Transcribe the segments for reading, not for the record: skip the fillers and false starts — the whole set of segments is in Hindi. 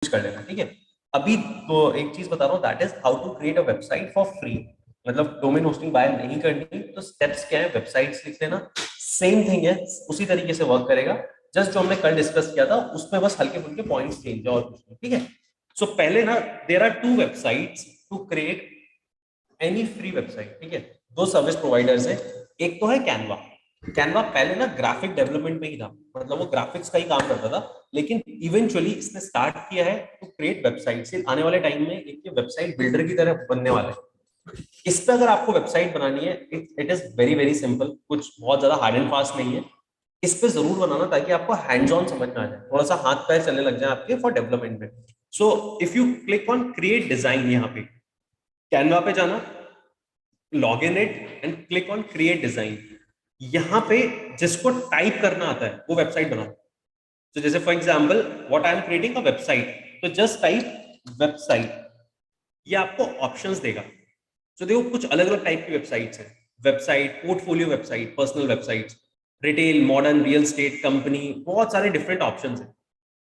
कर लेना, ठीक है। अभी तो एक चीज बता रहा हूँ, that is how to create a website for free. मतलब डोमेन होस्टिंग बाय नहीं करनी तो स्टेप्स क्या है, वेबसाइट्स लिख लेना, सेम थिंग है, उसी तरीके से वर्क करेगा। जस्ट जो हमने कल डिस्कस किया था उसमें बस हल्के फुल्के पॉइंट्स चेंज है और कुछ नहीं, ठीक है। सो पहले ना, there are two websites to create any free website, ठीक है। दो सर्विस प्रोवाइडर्स है। एक तो है कैनवा। कैनवा पहले ना ग्राफिक डेवलपमेंट में ही था, मतलब वो ग्राफिक्स का ही काम करता था, लेकिन इवेंचुअली इसने स्टार्ट किया है टू क्रिएट वेबसाइट। आने वाले टाइम में एक वेबसाइट बिल्डर की तरह बनने वाला है। इस पे अगर आपको वेबसाइट बनानी है, it is very very simple, कुछ बहुत ज्यादा हार्ड एंड फास्ट नहीं है। इस पे जरूर बनाना ताकि आपको हैंड्स ऑन समझ में आ जाए, थोड़ा सा हाथ पैर चलने लग जाए आपके फॉर डेवलपमेंट में। So if you click on create design, यहाँ पे कैनवा पे जाना, log in it and click on create design. यहां पे जिसको टाइप करना आता है वो वेबसाइट बनाओ। तो जैसे for example what I am creating a website, तो जस्ट टाइप वेबसाइट, ये आपको ऑप्शंस देगा। तो देखो कुछ अलग अलग टाइप की वेबसाइट्स हैं। Website, portfolio website, personal website, retail, modern, real estate, company, बहुत सारे डिफरेंट ऑप्शंस हैं।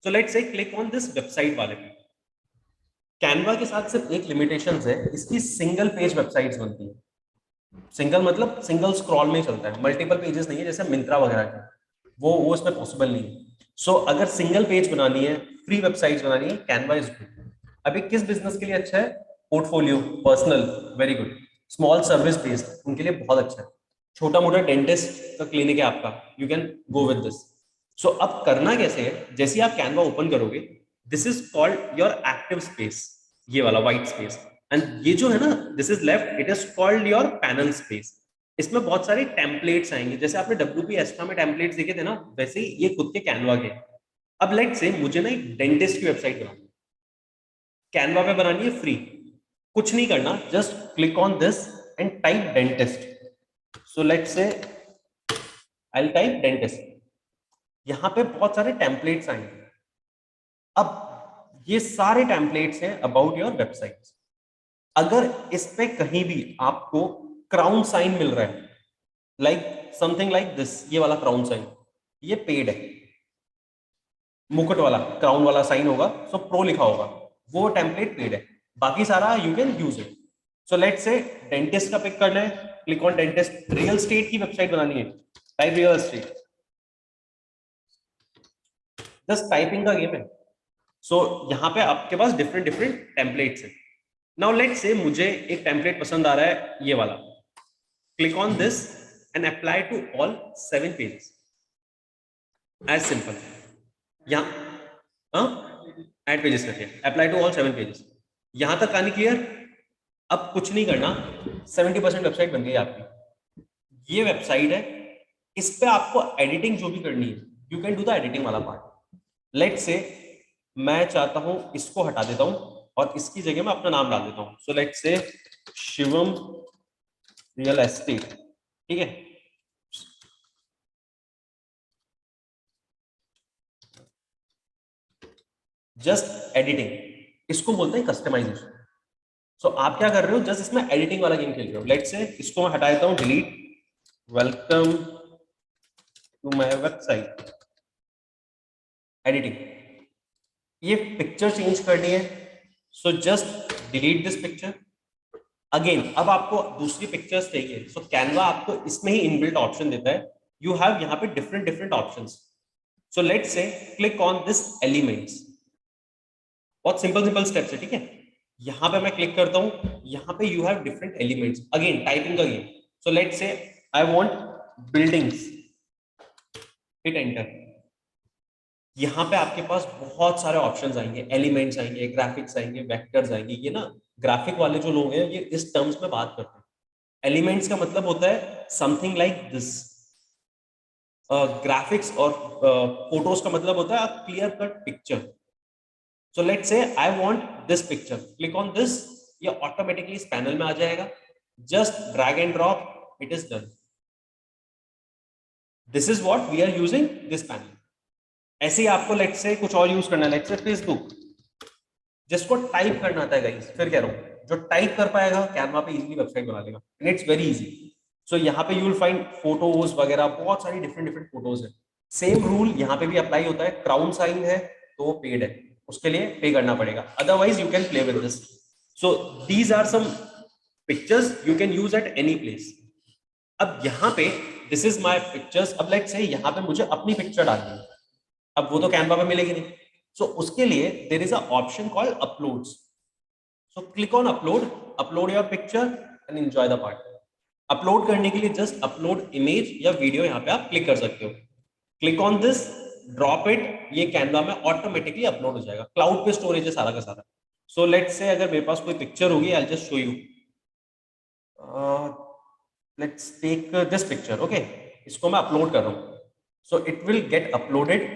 सो लेट्स से क्लिक ऑन दिस वेबसाइट वाले पे। कैनवा के साथ सिर्फ एक लिमिटेशन है, इसकी सिंगल पेज वेबसाइट्स बनती है। सिंगल मतलब सिंगल स्क्रॉल में चलता है, मल्टीपल पेजेस नहीं है जैसे मिंत्रा वगैरह के, वो इसमें पॉसिबल नहीं है। सो अगर सिंगल पेज बनानी है, फ्री वेबसाइट्स बनानी है, कैनवा इज गुड। अभी किस बिजनेस के लिए अच्छा है? Portfolio, personal, very good. Small service based उनके लिए बहुत अच्छा है। छोटा मोटा डेंटिस्ट का क्लिनिक है आपका, you can go with this. So अब करना कैसे है, जैसे ही आप कैनवा ओपन करोगे, this is called your active space, ये वाला व्हाइट स्पेस। एंड ये जो है ना, this is left, it is called your panel space. इसमें बहुत सारे टेम्पलेट्स आएंगे, जैसे आपने WP एस्ट्रा में टेम्पलेट्स देखे थे ना, वैसे ही ये खुद के कैनवा के। अब लेट से मुझे ना एक डेंटिस्ट की वेबसाइट बनानी है, कैनवा पे बनानी है फ्री, कुछ नहीं करना, just click on this and type dentist. So let से आई टाइप डेंटिस्ट। यहां पे बहुत सारे टेम्पलेट्स आएंगे। अब ये सारे टेम्पलेट्स हैं अबाउट योर वेबसाइट। अगर इस पे कहीं भी आपको क्राउन साइन मिल रहा है, लाइक समथिंग लाइक दिस, ये वाला क्राउन साइन, ये पेड है। मुकुट वाला क्राउन वाला साइन होगा, सो प्रो लिखा होगा, वो टेम्पलेट पेड है। बाकी सारा you can use it. So let से डेंटिस्ट का पिक करना है, click on dentist. Real estate की वेबसाइट बनानी है, type real estate, just typing का गेम है। सो यहाँ पे आपके पास डिफरेंट डिफरेंट टेम्पलेट्स है। नाउ लेट से मुझे एक टेम्पलेट पसंद आ रहा है, ये वाला। Click on this and apply to all 7 pages, as simple. यहाँ ऐड पेजेस करके अप्लाई टू ऑल 7 पेजेस। यहां तक कहानी क्लियर? अब कुछ नहीं करना, 70% वेबसाइट बन गई आपकी। ये वेबसाइट है, इस पे आपको एडिटिंग जो भी करनी है, you can do the editing वाला पार्ट। लेट से मैं चाहता हूं इसको हटा देता हूं और इसकी जगह मैं अपना नाम डाल देता हूं। सो लेट से शिवम रियल एस्टेट, ठीक है। जस्ट एडिटिंग, इसको बोलते हैं कस्टमाइजेशन। सो आप क्या कर रहे हो, जस्ट इसमें एडिटिंग वाला गेम खेल रहे हो। लेट से इसको मैं हटा देता हूं, delete, welcome to my website, editing. ये पिक्चर चेंज करनी है, so just delete this picture. Again अब आपको दूसरी पिक्चर्स चाहिए, सो कैनवा आपको इसमें ही इनबिल्ट ऑप्शन देता है। यू हैव यहाँ पे different different options. So let से क्लिक ऑन दिस एलिमेंट्स। बहुत सिंपल सिंपल स्टेप्स है, ठीक है। यहां पे मैं क्लिक करता हूं, यहां पे you have different elements, again typing का गेम। सो लेट से I want buildings, hit enter. यहाँ पे आपके पास बहुत सारे ऑप्शंस आएंगे, एलिमेंट्स आएंगे, ग्राफिक्स आएंगे, वेक्टर्स आएंगे। ये ना ग्राफिक वाले जो लोग हैं, ये इस टर्म्स में बात करते हैं। एलिमेंट्स का मतलब होता है समथिंग लाइक दिस। ग्राफिक्स और फोटोज का मतलब होता है clear cut picture. So let's say I want this picture, click on this, ये ऑटोमेटिकली इस पैनल में आ जाएगा। Just drag and drop, it is done. This is what we are using this panel. ऐसे ही आपको लेट से कुछ और यूज करना है, लेट से फेसबुक। जिसको टाइप करना आता है गाइस, फिर कह रहा हूं, जो टाइप कर पाएगा कैनवा पे इजीली वेबसाइट बना लेगा, एंड इट्स वेरी इजी। सो यहाँ पे यू विल फाइंड फोटोज वगैरह, बहुत सारी डिफरेंट डिफरेंट फोटोज है। सेम रूल यहाँ पे भी अप्लाई होता है, क्राउन साइन है तो वो पेड है, उसके लिए पे करना पड़ेगा, otherwise you can play with this. So these are some pictures you can use at any place. अब यहाँ पे दिस इज माय पिक्चर्स. अब लेट्स से यहाँ पे मुझे अपनी पिक्चर डालनी है, अब वो तो कैनवा पे मिलेगी नहीं. सो उसके लिए there is a option called uploads. So click on upload, upload your picture and enjoy the part. Upload करने के लिए जस्ट अपलोड इमेज या वीडियो यहाँ पे आप क्लिक कर सकते हो. Click on this, drop it, ये कैनवा में ऑटोमेटिकली अपलोड हो जाएगा. क्लाउड पे स्टोरेज है सारा का सारा. सो लेट्स से अगर मेरे पास कोई पिक्चर होगी, I will just show you. Let's take this picture. Okay, इसको मैं अपलोड कर रहा हूँ. So it will get uploaded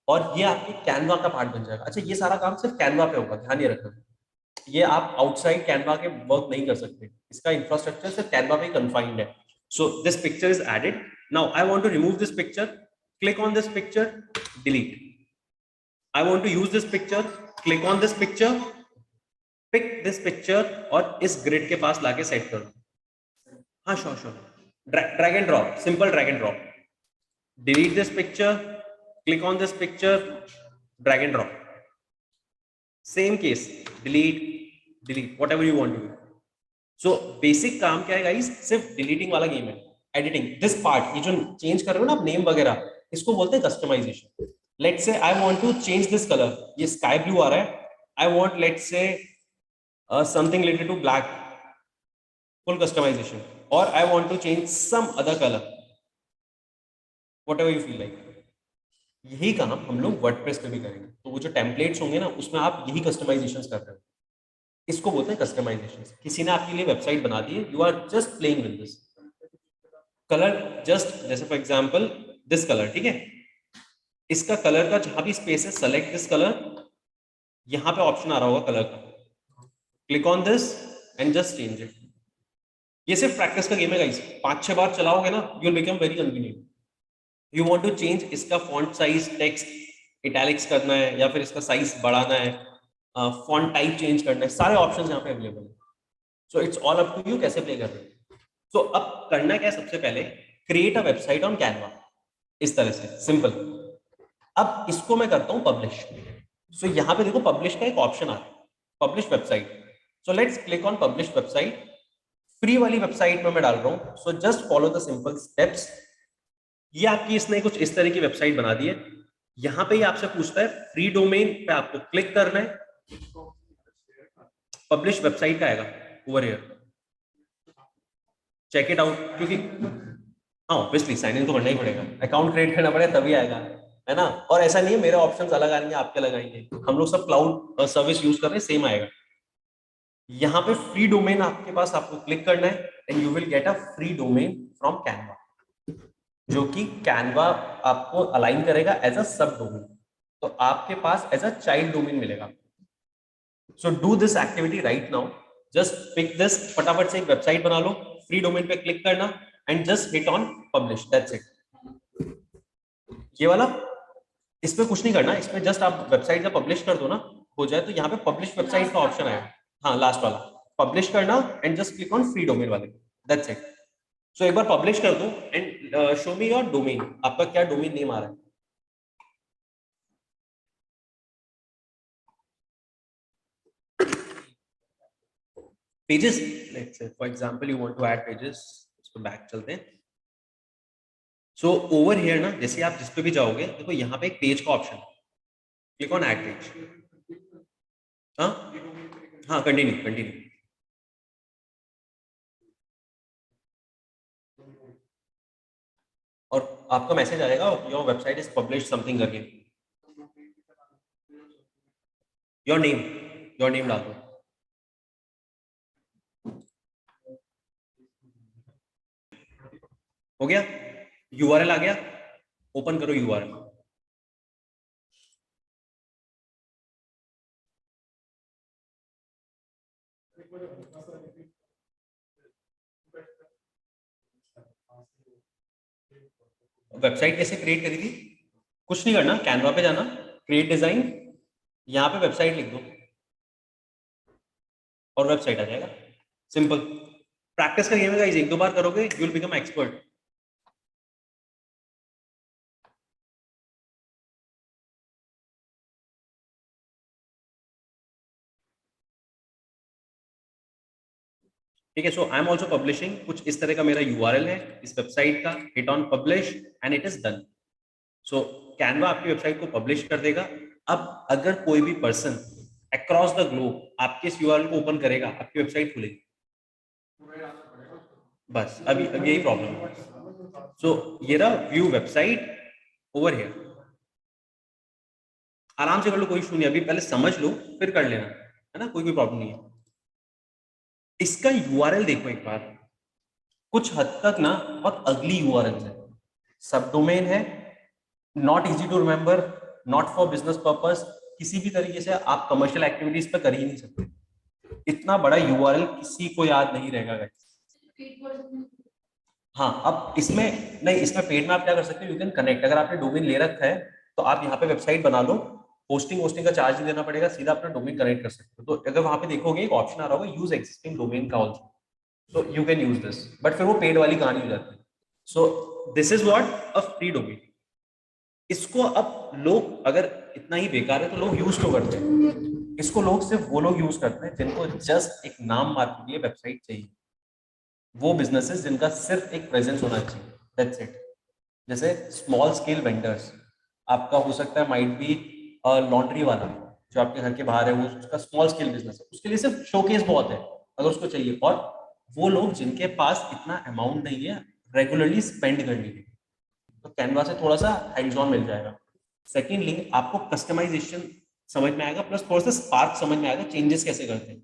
और ये आपके कैनवा का पार्ट बन जाएगा. अच्छा, ये सारा काम सिर्फ कैनवा पे होगा, ध्यान ये रखना. ये आप आउटसाइड कैनवा के वर्क नहीं कर सकते. इसका इंफ्रास्ट्रक्चर सिर्फ कैनवा पे कंफाइंड है. So this picture is added. Now I want to remove this picture. Click on this picture, delete. I want to use this picture. Click on this picture, pick this picture और इस ग्रिड के पास लाके सेट करो. हाँ, sure sure. Drag and drop, simple drag and drop. Delete this picture, click on this picture, drag and drop. Same case, delete, delete, whatever you want to do. So basic काम क्या है गाइस, सिर्फ डिलीटिंग वाला गेम है. एडिटिंग दिस पार्ट, ये जो चेंज कर रहे हो ना आप नेम वगैरह, इसको बोलते हैं customization. Let's say I want to change this colour, ये स्काई ब्लू आ रहा है. I want let's say something related to black, full customization. और I want to change some other colour, whatever you feel like. यही काम हम लोग वर्डप्रेस पे भी करेंगे. तो वो जो टेम्पलेट्स होंगे ना, उसमें आप यही कस्टमाइजेशंस कर रहे हो. इसको बोलते हैं कस्टमाइजेशंस. किसी ने आपके लिए वेबसाइट बना दी है, you are just playing with this colour. Just जैसे फॉर एग्जांपल दिस कलर, ठीक है, इसका कलर का जहां भी स्पेस है, सेलेक्ट दिस कलर. यहां पे ऑप्शन आ रहा होगा कलर का. Click on this and just change it. ये सिर्फ प्रैक्टिस का गेम है गाइस. 5-6 बार चलाओगे ना, you will become very convenient. You want to change इसका फॉन्ट साइज, टेक्स्ट इटैलिक्स करना है या फिर इसका साइज बढ़ाना है, फॉन्ट टाइप चेंज करना है, सारे ऑप्शंस यहाँ पे अवेलेबल है. So it's all up to you कैसे प्ले कर रहे हो. सो अब करना क्या है, सबसे पहले create a website on Canva. इस तरह से सिंपल. अब इसको मैं करता हूं पब्लिश. सो यहाँ पे देखो पब्लिश का एक ऑप्शन आ रहा है, publish website. So let's click on publish website. Free वाली वेबसाइट में मैं डाल रहा हूँ. So just follow the simple steps. ये आपकी इसने कुछ इस तरह की वेबसाइट बना दी है. यहां पे ही आपसे पूछता है फ्री डोमेन पे आपको क्लिक करना है. पब्लिश वेबसाइट का आएगा over here, check it out. क्योंकि हाँ ऑब्वियसली साइन इन तो करना ही पड़ेगा, अकाउंट क्रिएट करना पड़ेगा तभी आएगा, है ना. और ऐसा नहीं है मेरे ऑप्शंस अलग आएंगे आपके अलग आएंगे, हम लोग सब क्लाउड सर्विस यूज कर रहे हैं, सेम आएगा. यहाँ पे फ्री डोमेन आपके पास, आपको क्लिक करना है and you will get a free domain from Canva, जो कि कैनवा आपको अलाइन करेगा एज अ सब डोमेन. तो आपके पास एज अ चाइल्ड डोमेन मिलेगा. So do this activity right now. Just pick this, फटाफट से एक वेबसाइट बना लो, फ्री डोमेन पे क्लिक करना and just hit on publish. That's it. ये वाला, इसमें कुछ नहीं करना, इसमें जस्ट आप वेबसाइट जब पब्लिश कर दो ना, हो जाए, तो यहाँ पे पब्लिश वेबसाइट का ऑप्शन आएगा. हाँ लास्ट वाला, पब्लिश करना and just click on free domain वाले. That's it. सो एक बार पब्लिश कर दो and show me your domain. आपका क्या डोमेन नेम आ रहा है. Pages, let's say for example you want to add pages. इसको बैक चलते हैं. सो ओवर हियर ना, जैसे आप जिस पे भी जाओगे, देखो यहाँ पे एक पेज का ऑप्शन है. Click on add page. हाँ हाँ, कंटिन्यू कंटिन्यू. और आपका मैसेज आएगा, your website is publish something करके. योर नेम, योर नेम डाल दो. हो गया, यूआरएल आ गया. ओपन करो यूआरएल. वेबसाइट कैसे क्रिएट करी थी, कुछ नहीं करना, कैनवा पे जाना, क्रिएट डिजाइन, यहाँ पे वेबसाइट लिख दो और वेबसाइट आ जाएगा. सिंपल. प्रैक्टिस का गेम है गाइस, 1-2 बार करोगे यू विल बिकम एक्सपर्ट. ठीक है। सो आई एम ऑल्सो पब्लिशिंग, कुछ इस तरह का मेरा यूआरएल है इस वेबसाइट का, hit on publish and it is done. So Canva आपकी वेबसाइट को पब्लिश कर देगा। अब अगर कोई भी पर्सन अक्रॉस द ग्लोब आपके इस यूआरएल को ओपन करेगा, आपकी वेबसाइट खुलेगी। बस अभी अब यही प्रॉब्लम है। सो ये रहा व्यू वेबसाइट ओवर हियर, आराम से कर लो, कोई इशू नहीं, अभी पहले समझ लो फिर कर लेना, है ना, कोई प्रॉब्लम नहीं है। इसका यूआरएल देखो एक बार, कुछ हद तक ना बहुत अगली यूआरएल है, सब डोमेन है, not easy to remember, not for business purpose, किसी भी तरीके से आप कमर्शियल एक्टिविटीज पे कर ही नहीं सकते। इतना बड़ा यूआरएल किसी को याद नहीं रहेगा guys। हाँ, अब इसमें नहीं, इसमें पेड में आप क्या कर सकते हो, यू कैन कनेक्ट, अगर आपने डोमेन ले रखा है तो आप यहाँ पे वेबसाइट बना लो, होस्टिंग का चार्ज नहीं देना पड़ेगा, सीधा अपना डोमेन कनेक्ट कर सकते हो। तो अगर वहां पे देखोगे एक ऑप्शन आ रहा होगा यूज एक्सिस्टिंग डोमेन का also, so you can use this, but फिर वो पेड वाली कहानी हो जाती है। So this is what a free domain. इसको अब लोग अगर इतना ही बेकार है तो लोग यूज क्यों करते हैं? इसको लोग सिर्फ वो लोग यूज करते हैं जिनको जस्ट एक नाम मात्र के लिए वेबसाइट चाहिए, वो बिजनेसेस जिनका सिर्फ एक प्रेजेंस होना चाहिए, दैट्स इट। जैसे स्मॉल स्केल वेंडर्स, आपका हो सकता है माइट बी लॉन्ड्री वाला जो आपके घर के बाहर है, वो उसका स्मॉल स्केल बिजनेस है, उसके लिए सिर्फ शोकेस बहुत है अगर उसको चाहिए, और वो लोग जिनके पास इतना अमाउंट नहीं है रेगुलरली स्पेंड करने के, तो कैनवा से थोड़ा सा हैंड्स ऑन मिल जाएगा। सेकेंडली आपको कस्टमाइजेशन समझ में आएगा, प्लस थोड़ा सा स्पार्क समझ में आएगा, चेंजेस कैसे करते हैं,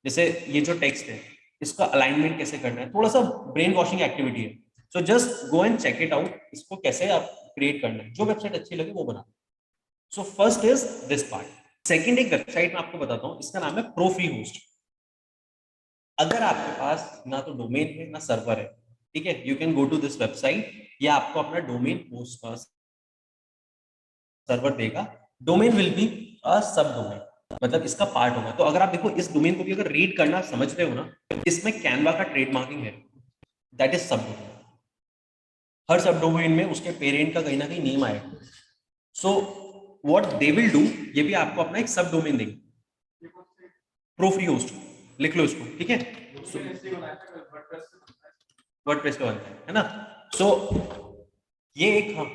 जैसे ये जो टेक्स्ट है इसका अलाइनमेंट कैसे करना है, थोड़ा सा ब्रेन वॉशिंग एक्टिविटी है। So just go and check it out, इसको कैसे आप क्रिएट करना है, जो वेबसाइट अच्छी लगे वो बना। So first is this part. Second एक वेबसाइट मैं आपको बताता हूँ, इसका नाम है प्रो फ्री होस्ट। अगर आपके पास ना तो डोमेन है ना सर्वर है, ठीक है, you can go to this website, या आपको अपना डोमेन होस्ट सर्वर देगा, domain will be a sub domain, मतलब इसका पार्ट होगा। तो अगर आप देखो इस डोमेन को भी अगर रीड करना समझते हो ना, इसमें कैनवा का ट्रेडमार्किंग है, दैट इज सब डोमेन। हर सब डोमेन में उसके पेरेंट का कहीं ना कहीं नेम आएगा। So what they will do, ये भी आपको अपना एक सब डोमेन देंगे, प्रो फ्री होस्ट, लिख लो इसको, ठीक है। वर्डप्रेस का बनता है ना। सो ये एक, हाँ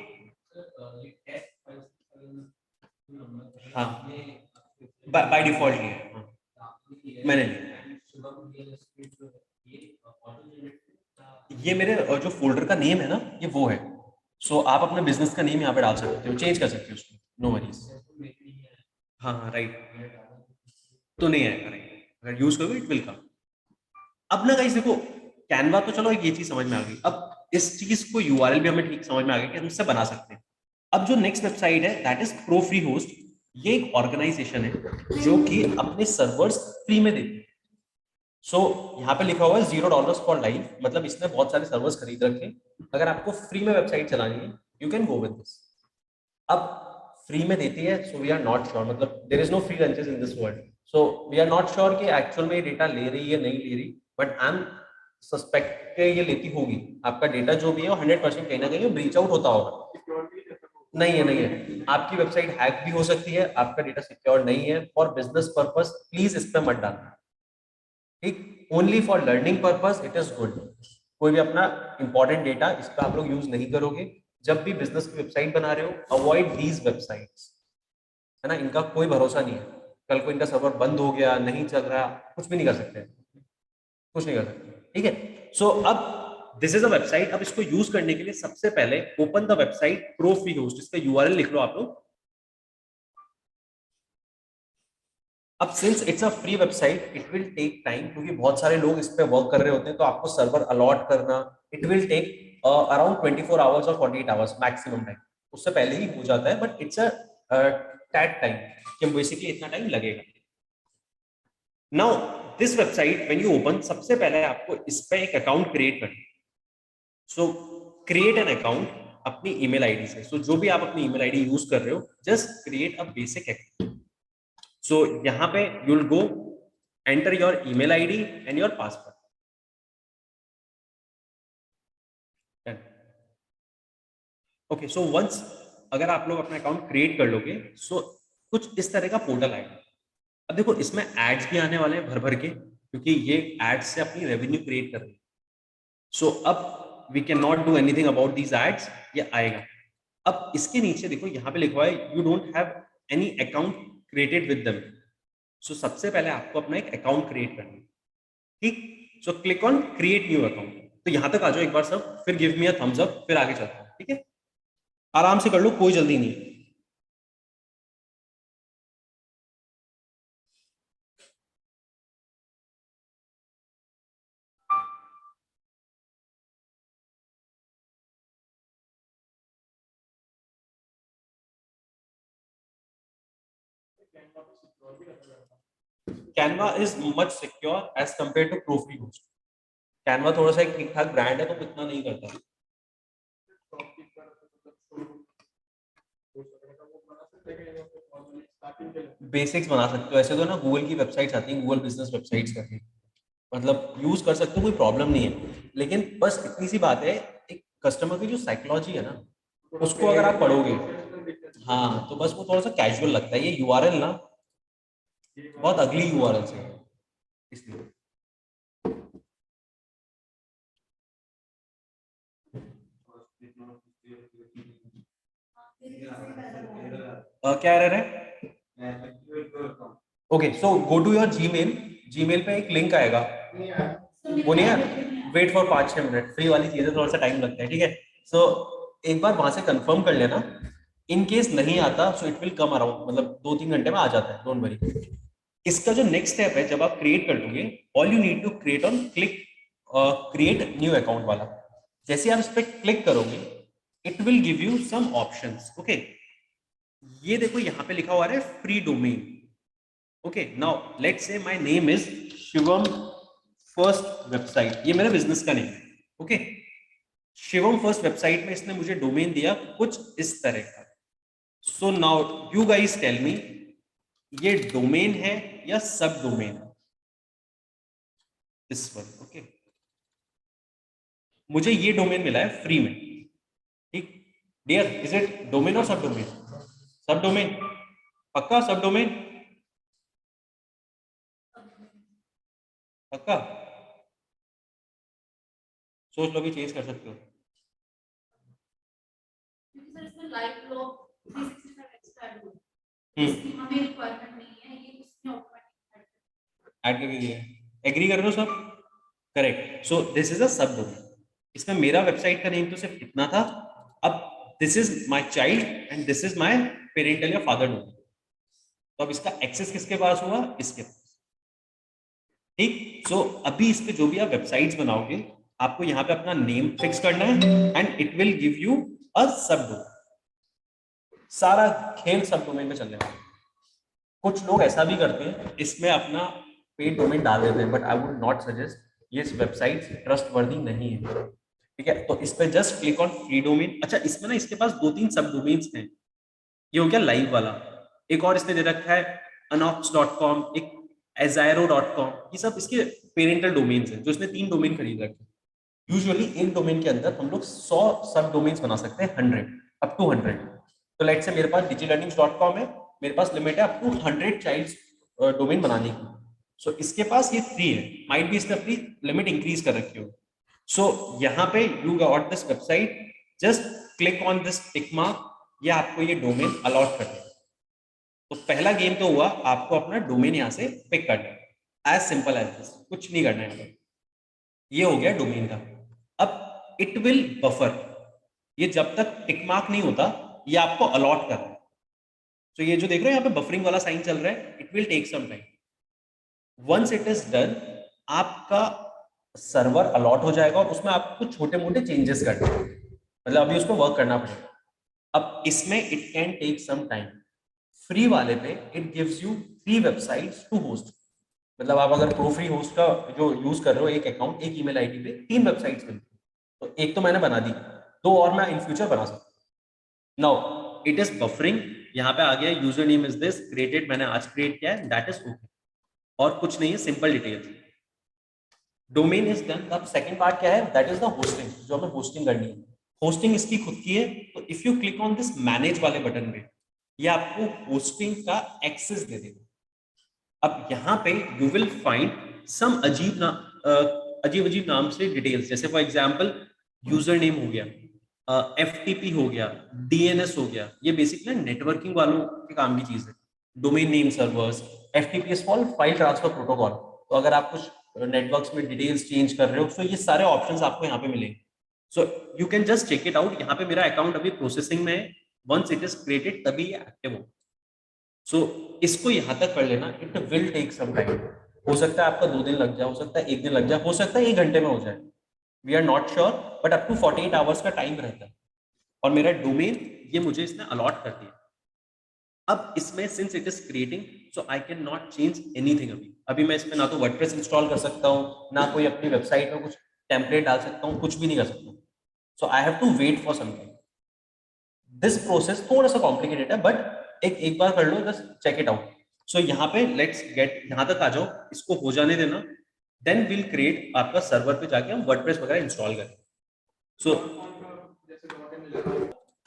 हाँ बाय डिफॉल्ट ये है, हाँ, मैंने ये मेरे जो फोल्डर का नेम है ना ये वो है। सो आप अपने बिजनेस का नेम यहाँ पे डाल सकते हो, चेंज कर सकते हो उसको, नो वरीज। हाँ हाँ राइट, तो नहीं आएगा, राइट, अगर यूज करोगे इट विल कम। अब ना गाइस देखो, कैनवा तो चलो एक ये चीज समझ में आ गई, अब इस चीज को यूआरएल भी हमें ठीक समझ में आ गया कि हम इससे बना सकते हैं। अब जो नेक्स्ट वेबसाइट है that is pro free host, ये एक ऑर्गेनाइजेशन है जो कि अपने सर्वर्स फ्री में देती है। सो यहाँ पे लिखा हुआ है $0 फॉर लाइफ, मतलब इसने बहुत सारे सर्वर्स खरीद रखे, अगर आपको फ्री में वेबसाइट चलानी है you can go with this. अब फ्री में देती है, so we are not sure, मतलब there is no free lunches in this world, so we are not sure कि एक्चुअल में ये डेटा ले रही है नहीं ले रही, बट आई एम सस्पेक्ट के ये लेती होगी। आपका डेटा जो भी है वो 100% कहीं ना कहीं ब्रीच आउट होता होगा। नहीं है, नहीं है, आपकी वेबसाइट हैक भी हो सकती है, आपका डेटा सिक्योर नहीं है, फॉर बिजनेस पर्पस प्लीज इस पे मत डालना, ठीक, only for learning purpose it is good. कोई भी अपना इंपॉर्टेंट डेटा इस पर आप लोग यूज नहीं करोगे, जब भी बिजनेस की वेबसाइट बना रहे हो अवॉइड दीज वेबसाइट्स, है ना, इनका कोई भरोसा नहीं है, कल को इनका सर्वर बंद हो गया, नहीं चल रहा, कुछ भी नहीं कर सकते, कुछ नहीं कर सकते, ठीक है। सो अब दिस इज अ वेबसाइट, अब इसको यूज करने के लिए सबसे पहले open the website pro free host, इसका यूआरएल लिख लो आप लोग। अब since it's a free website it will take time, क्योंकि बहुत सारे लोग इस पे वर्क कर रहे होते हैं, तो आपको सर्वर अलॉट करना, it will take around 24 hours और 48 आवर्स मैक्सिमम टाइम, उससे पहले ही हो जाता है, but it's a TAT time कि बेसिकली इतना टाइम लगेगा। Now this website when you open, सबसे पहले आपको इस पे एक अकाउंट क्रिएट करना, सो क्रिएट एन अकाउंट अपनी ईमेल आईडी से। सो जो भी आप अपनी ईमेल आईडी यूज कर रहे हो just create a basic account. So यहाँ पे you will go enter your email ID and your password. Okay, so once अगर आप लोग अपना अकाउंट क्रिएट कर लोगे, सो कुछ इस तरह का पोर्टल आएगा। अब देखो इसमें एड्स भी आने वाले हैं भर भर के, क्योंकि ये एड्स से अपनी रेवेन्यू क्रिएट कर रही है। सो अब we can not do anything about these ads, ये आएगा। अब इसके नीचे देखो यहाँ पे लिखा हुआ है you don't have any account created with them. So सबसे पहले आपको अपना एक अकाउंट क्रिएट करना है, ठीक। सो click on create new account. तो यहां तक आ जाओ एक बार सब, फिर give me a thumbs up, फिर आगे चलते हैं, ठीक है। आराम से कर लो, कोई जल्दी नहीं है। Canva is much secure as compare to प्रूफरी होस्ट। कैनवा थोड़ा सा एक ठीक ठाक ब्रांड है तो इतना नहीं करता। बेसिक्स बना सकते हो ऐसे तो ना, गूगल की वेबसाइट्स आती हैं, गूगल बिजनेस वेबसाइट्स करके, मतलब यूज कर सकते हो, कोई प्रॉब्लम नहीं है। लेकिन बस इतनी सी बात है, एक कस्टमर की जो साइकोलॉजी है ना, उसको अगर आप पढ़ोगे, हाँ, तो बस वो थोड़ा सा कैजुअल लगता है। ये यूआरएल ना बहुत अगली यूआरएल है, इसलिए। क्या एरर है? Okay, so go to your Gmail. Gmail पे एक लिंक आएगा, वो नहीं है, वेट फॉर 5-6 मिनट, फ्री वाली चीजें थोड़ा सा टाइम लगता है, ठीक है। सो एक बार वहां से कंफर्म कर लेना। इन केस नहीं आता सो इट विल कम अराउंड, मतलब 2-3 घंटे में आ जाता है, डोंट वरी। इसका जो नेक्स्ट स्टेप है, जब आप क्रिएट कर दोगे, all you need to create on click create new account वाला। जैसे आप इस पर क्लिक करोगे, it will give you some options, okay. ये देखो यहाँ पे लिखा हुआ है free domain, okay. Now let's say my name is Shivam first website, ये मेरा बिजनेस का नेम है, ओके। शिवम फर्स्ट वेबसाइट में इसने मुझे डोमेन दिया कुछ इस तरह का। So now you guys tell me, ये डोमेन है या सब डोमेन? This one, okay. मुझे ये डोमेन मिला है फ्री में, ठीक। डियर, इज इट डोमेन और सब डोमेन? सब डोमेन, पक्का सब डोमेन, पक्का? सोच लो, भी चेंज कर सकते हो। क्योंकि सर इसमें लाइव लॉग 365 एक्स्ट्रा ऐड हुआ है, इसकी हमें रिक्वायरमेंट नहीं है, ये उसने ऑटोमेटिक ऐड करके दिया है। एग्री कर रहे हो सब? Correct. So this is a sub domain. इसमें मेरा वेबसाइट का नेम तो सिर्फ इतना था। अब this is my child and this is my parental या फादर डोमेन। तो अब इसका एक्सेस किसके पास हुआ? इसके पास, ठीक। सो अभी इस पे जो भी आप वेबसाइट्स बनाओगे, आपको यहाँ पे अपना नेम फिक्स करना है and it will give you a sub domain. सारा खेल सब डोमेन में चलने वाला है। कुछ लोग ऐसा भी करते हैं, इसमें अपना पेड डोमेन डाल देते हैं, but I would not suggest, ये वेबसाइट ट्रस्ट वर्दी नहीं है, ठीक है। तो इस पे just click on free domain. अच्छा, इसमें ना इसके पास 2-3 सब डोमेन्स हैं। ये हो गया लाइव वाला। एक और इसने दे रखा है anox.com, एक aziro.com, ये सब इसके पेरेंटल डोमेन्स हैं, जो इसने 3 डोमेन खरीद रखे हैं। यूजुअली एक डोमेन के अंदर हम लोग 100 सब डोमेन्स बना सकते हैं, 100 अप टू 100। तो लेट्स से मेरे पास digilernings.com है, मेरे पास लिमिट है अप टू 100 चाइल्ड डोमेन बनाने की। सो इसके पास ये फ्री है, माइट भी इसने अपनी लिमिट इंक्रीज कर रखी हो। सो यहाँ पे you got this website, just click on this tick mark, ये आपको ये डोमेन अलॉट कर देगा। तो पहला गेम तो हुआ, आपको अपना डोमेन यहाँ से पिक करना है, एज सिंपल एज दिस, कुछ नहीं करना है। ये हो गया डोमेन का। अब इट विल बफर, ये जब तक टिक मार्क नहीं होता, ये आपको अलॉट कर रहा है। तो ये जो देख रहे हो यहाँ पे बफरिंग वाला साइन चल रहा है, it will take some time. Once it is done, आपका सर्वर अलॉट हो जाएगा और उसमें आपको छोटे मोटे चेंजेस करने हैं, मतलब अभी उसको वर्क करना पड़ेगा। अब इसमें it can take some time. Free वाले पे it gives you 3 websites to host, मतलब आप अगर प्रो फ्री होस्ट का जो यूज कर रहे हो, एक अकाउंट एक ईमेल आईडी पे 3 वेबसाइट्स मिलती है। तो एक तो मैंने बना दी, 2 और मैं इन फ्यूचर बना सकता हूँ। नाउ इट इज बफरिंग, यहाँ पे आ गया user name is this created, मैंने आज क्रिएट किया है, दैट इज ओके। और कुछ नहीं है, simple details. Domain is done. अब सेकंड पार्ट क्या है? दैट इज द होस्टिंग, जो हमें होस्टिंग करनी है। होस्टिंग इसकी खुद की है। तो if you click on this manage वाले बटन पे, ये आपको होस्टिंग का एक्सेस दे देगा। अब यहाँ पे यू विल फाइंड सम अजीब अजीब नाम से डिटेल्स, जैसे फॉर एग्जांपल यूजर नेम हो गया, एफटीपी हो गया, डीएनएस हो गया, ये बेसिकली नेटवर्किंग वालों के काम की चीज है। Domain name servers, FTP is called file transfer protocol. तो अगर आप कुछ नेटवर्क्स में डिटेल्स चेंज कर रहे हो तो ये सारे ऑप्शंस आपको यहाँ पे मिलेंगे। So you can just check it out. यहाँ पे मेरा अकाउंट अभी प्रोसेसिंग में है, वंस इट इज क्रिएटेड तभी ये एक्टिव हो। सो इसको यहाँ तक कर लेना, it will take some time. हो सकता है आपका 2 दिन लग जाए, हो सकता है 1 दिन लग जाए, हो सकता है 1 घंटे में हो जाए, we are not sure, but up to 48 hours का टाइम रहता है। और मेरा डोमेन ये मुझे इसने अलॉट कर दिया। अब इसमें since it is creating, so I can not change anything. अभी मैं इसमें ना तो वर्डप्रेस इंस्टॉल कर सकता हूँ, ना कोई अपनी वेबसाइट में कुछ टेम्पलेट डाल सकता हूँ, कुछ भी नहीं कर सकता। So I have to wait for some time. This process थोड़ा सा कॉम्प्लिकेटेड है, बट एक बार कर लो, just check it out. So यहाँ पे लेट्स गेट, यहाँ तक आ जाओ, इसको हो जाने देना, देन विल क्रिएट आपका सर्वर पे जाके हम वर्डप्रेस वगैरह इंस्टॉल करें। सो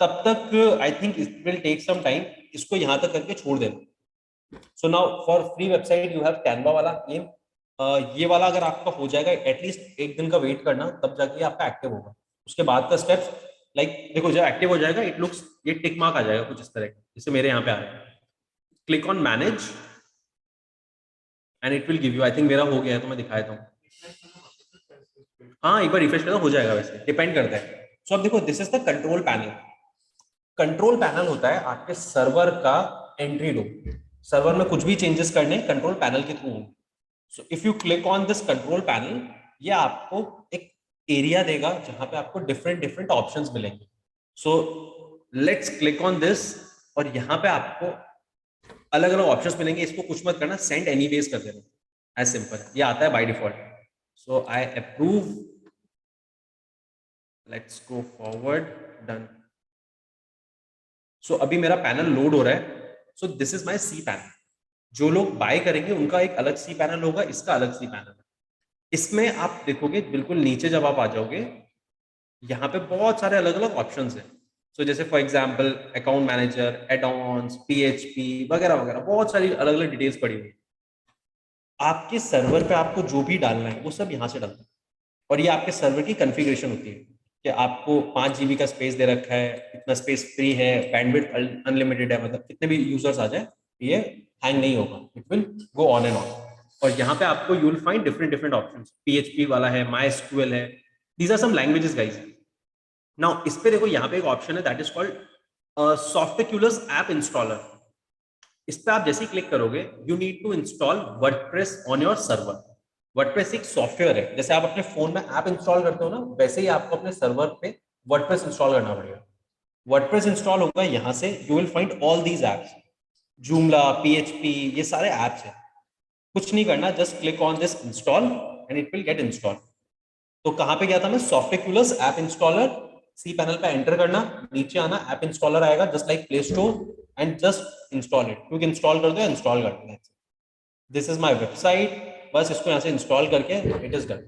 तब तक I think it will take some time, इसको यहाँ तक करके छोड़ देना। So now for free website you have Canva वाला गेम। ये वाला अगर आपका हो जाएगा, एटलीस्ट 1 दिन का वेट करना, तब जाके आपका एक्टिव होगा। उसके बाद का स्टेप्स लाइक देखो, जब एक्टिव हो जाएगा इट लुक्स, ये टिक मार्क आ जाएगा कुछ इस तरह, जैसे मेरे यहाँ पे आ रहा है। Click on manage and it will give you, I think मेरा हो गया है तो मैं दिखा देता हूँ। हाँ, एक बार रिफ्रेश करो, हो जाएगा, वैसे डिपेंड करता है। सो अब देखो, this is the control panel. Control panel होता है आपके सर्वर का एंट्री डोर। सर्वर में कुछ भी चेंजेस करने कंट्रोल पैनल के थ्रू होंगे। So if you click on this control panel, ये आपको एक एरिया देगा जहां पे आपको डिफरेंट डिफरेंट ऑप्शंस मिलेंगे। So let's click on this, और यहाँ पे आपको अलग अलग ऑप्शंस मिलेंगे। इसको कुछ मत करना, सेंड एनीवेज कर देना, एज सिंपल, ये आता है by default. So I approve, let's go forward, done. So अभी मेरा पैनल लोड हो रहा है। So this is my C panel. जो लोग बाय करेंगे उनका एक अलग सी पैनल होगा, इसका अलग सी पैनल है। इसमें आप देखोगे बिल्कुल नीचे जब आप आ जाओगे, यहाँ पे बहुत सारे अलग अलग ऑप्शन हैं। सो जैसे for example account manager, add-ons, PHP वगैरह वगैरह, बहुत सारी अलग अलग डिटेल्स पड़ी हुई। आपके सर्वर पे आपको जो भी डालना है वो सब यहाँ से डालना है। और ये आपके सर्वर की कॉन्फ़िगरेशन होती है कि आपको 5 GB का स्पेस दे रखा है, इतना स्पेस फ्री है, बैंडविड्थ अनलिमिटेड है, मतलब कितने भी यूजर्स आ जाए ये हैंग नहीं होगा, it will go on and on. और यहाँ पे आपको you will find different different options. PHP वाला है, MySQL है, these are some languages guys. Now इस पे देखो, यहाँ पे एक ऑप्शन है that is called Softaculous app installer. इस पे आप जैसे ही क्लिक करोगे, you need to install WordPress on your server. WordPress एक सॉफ्टवेयर है, जैसे आप अपने फोन में ऐप इंस्टॉल करते हो ना, वैसे ही आपको अपने सर्वर पे वर्डप्रेस इंस्टॉल करना पड़ेगा। वर्डप्रेस इंस्टॉल होगा, यहाँ से you will find all these apps, Joomla, PHP, ये सारे एप्स हैं। कुछ नहीं करना, just click on this install and it will gate install. तो कहाँ पे गया था मैं, सॉफ्टवेक्यूलस ऐप इंस्टॉलर, सी पैनल पे एंटर करना, नीचे आना, ऐप इंस्टॉलर आएगा just like play store, and just install it. क्योंकि इंस्टॉल कर दो, इंस्टॉल कर दो। दिस इज माय वेबसाइट, बस इसको यहाँ से इंस्टॉल करके इट इज डन।